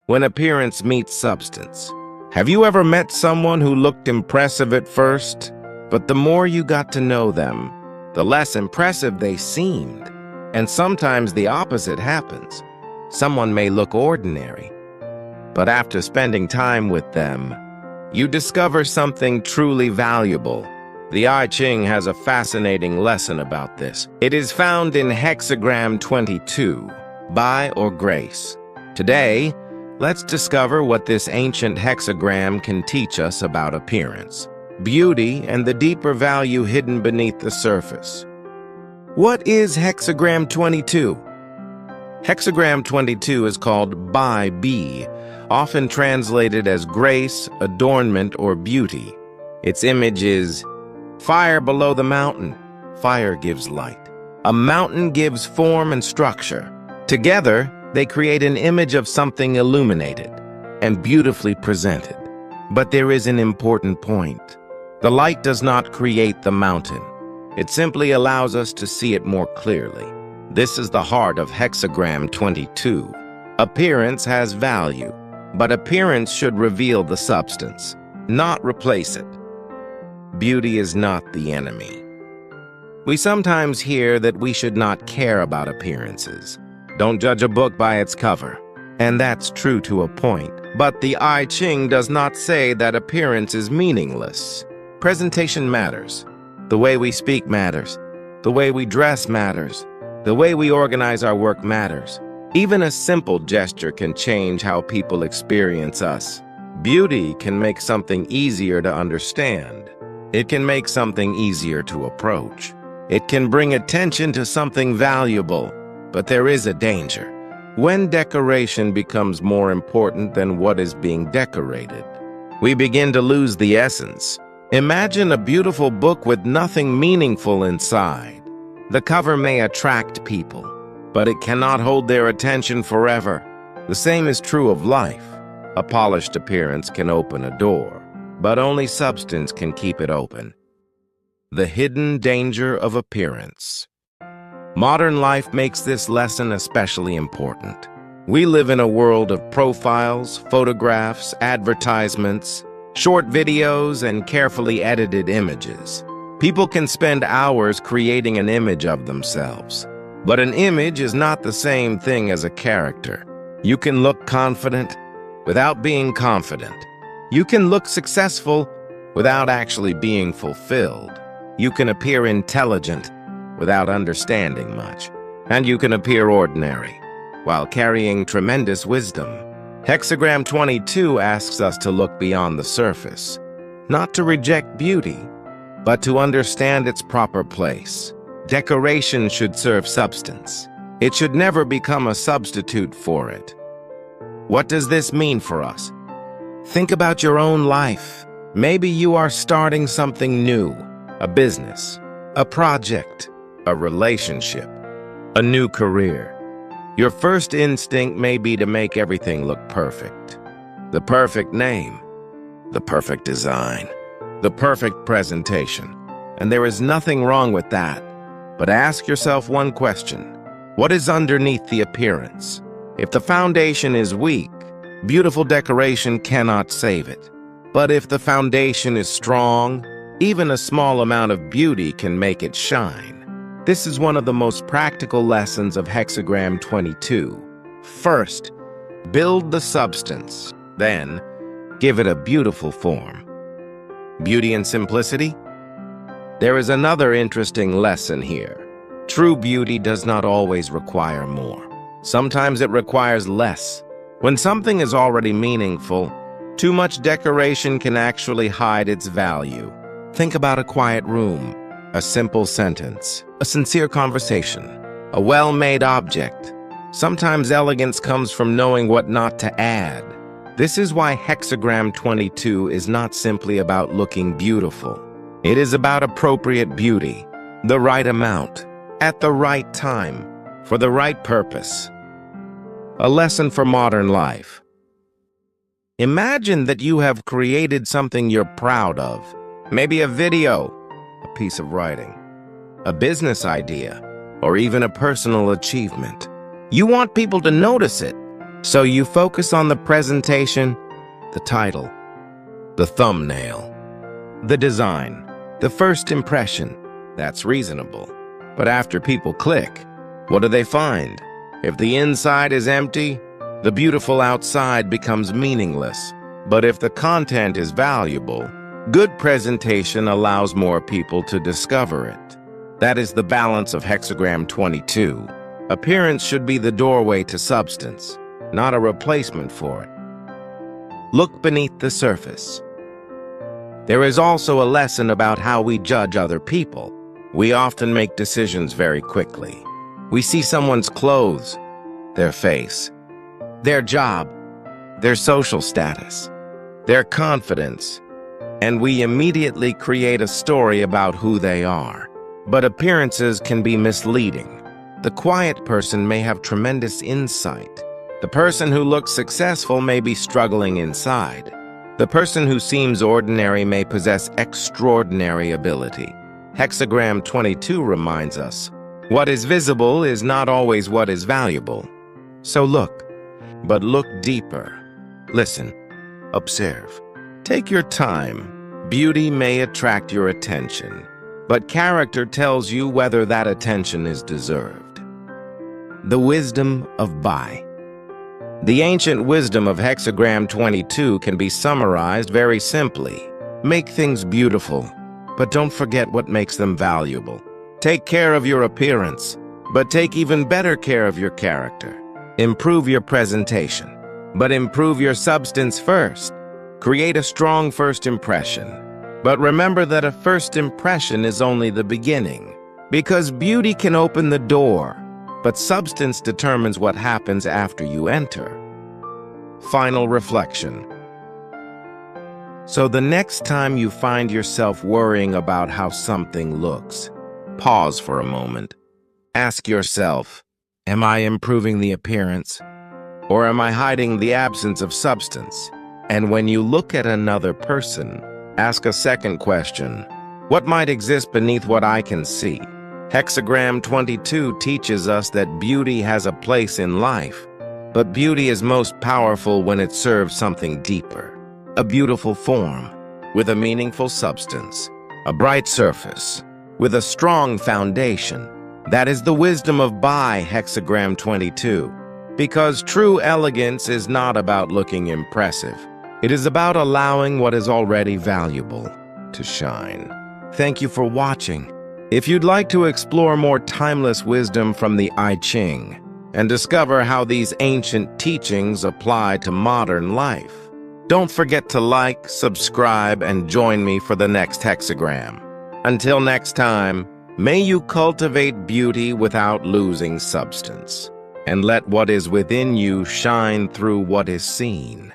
when appearance meets substance. Have you ever met someone who looked impressive at first, but the more you got to know them, the less impressive they seemed? And sometimes the opposite happens. Someone may look ordinary, but after spending time with them, you discover something truly valuable. The I Ching has a fascinating lesson about this. It is found in Hexagram 22, By or Grace. Today, let's discover what this ancient hexagram can teach us about appearance, beauty, and the deeper value hidden beneath the surface. What is Hexagram 22? Hexagram 22 is called By B, often translated as grace, adornment, or beauty. Its image is fire below the mountain. Fire gives light. A mountain gives form and structure. Together, they create an image of something illuminated and beautifully presented. But there is an important point. The light does not create the mountain. It simply allows us to see it more clearly. This is the heart of Hexagram 22. Appearance has value, but appearance should reveal the substance, not replace it. Beauty is not the enemy. We sometimes hear that we should not care about appearances. Don't judge a book by its cover. And that's true to a point. But the I Ching does not say that appearance is meaningless. Presentation matters. The way we speak matters. The way we dress matters. The way we organize our work matters. Even a simple gesture can change how people experience us. Beauty can make something easier to understand. It can make something easier to approach. It can bring attention to something valuable. But there is a danger. When decoration becomes more important than what is being decorated, we begin to lose the essence. Imagine a beautiful book with nothing meaningful inside. The cover may attract people, but it cannot hold their attention forever. The same is true of life. A polished appearance can open a door, but only substance can keep it open. The hidden danger of appearance. Modern life makes this lesson especially important. We live in a world of profiles, photographs, advertisements, short videos, and carefully edited images. People can spend hours creating an image of themselves. But an image is not the same thing as a character. You can look confident without being confident. You can look successful without actually being fulfilled. You can appear intelligent without understanding much. And you can appear ordinary while carrying tremendous wisdom. Hexagram 22 asks us to look beyond the surface, not to reject beauty, but to understand its proper place. Decoration should serve substance. It should never become a substitute for it. What does this mean for us? Think about your own life. Maybe you are starting something new, a business, a project, a relationship, a new career. Your first instinct may be to make everything look perfect. The perfect name, the perfect design, the perfect presentation. And there is nothing wrong with that. But ask yourself one question. What is underneath the appearance? If the foundation is weak, beautiful decoration cannot save it. But if the foundation is strong, even a small amount of beauty can make it shine. This is one of the most practical lessons of Hexagram 22. First, build the substance. Then, give it a beautiful form. Beauty and simplicity? There is another interesting lesson here. True beauty does not always require more. Sometimes it requires less. When something is already meaningful, too much decoration can actually hide its value. Think about a quiet room, a simple sentence, a sincere conversation, a well-made object. Sometimes elegance comes from knowing what not to add. This is why Hexagram 22 is not simply about looking beautiful. It is about appropriate beauty, the right amount, at the right time, for the right purpose. A lesson for modern life. Imagine that you have created something you're proud of. Maybe a video, a piece of writing, a business idea, or even a personal achievement. You want people to notice it, So you focus on the presentation, the title, the thumbnail, the design, the first impression. That's reasonable. But after people click, what do they find? If the inside is empty, the beautiful outside becomes meaningless. But if the content is valuable, good presentation allows more people to discover it. That is the balance of Hexagram 22. Appearance should be the doorway to substance, not a replacement for it. Look beneath the surface. There is also a lesson about how we judge other people. We often make decisions very quickly. We see someone's clothes, their face, their job, their social status, their confidence, and we immediately create a story about who they are. But appearances can be misleading. The quiet person may have tremendous insight. The person who looks successful may be struggling inside. The person who seems ordinary may possess extraordinary ability. Hexagram 22 reminds us, what is visible is not always what is valuable. So look, but look deeper. Listen, observe. Take your time. Beauty may attract your attention, but character tells you whether that attention is deserved. The wisdom of buy. The ancient wisdom of Hexagram 22 can be summarized very simply. Make things beautiful, but don't forget what makes them valuable. Take care of your appearance, but take even better care of your character. Improve your presentation, but improve your substance first. Create a strong first impression. But remember that a first impression is only the beginning, because beauty can open the door, but substance determines what happens after you enter. Final reflection. So the next time you find yourself worrying about how something looks, pause for a moment. Ask yourself, am I improving the appearance, or am I hiding the absence of substance? And when you look at another person, ask a second question. What might exist beneath what I can see? Hexagram 22 teaches us that beauty has a place in life, but beauty is most powerful when it serves something deeper. A beautiful form, with a meaningful substance, a bright surface, with a strong foundation. That is the wisdom of buy Hexagram 22. Because true elegance is not about looking impressive. It is about allowing what is already valuable to shine. Thank you for watching. If you'd like to explore more timeless wisdom from the Ching and discover how these ancient teachings apply to modern life, don't forget to like, subscribe, and join me for the next Hexagram. Until next time, may you cultivate beauty without losing substance, and let what is within you shine through what is seen.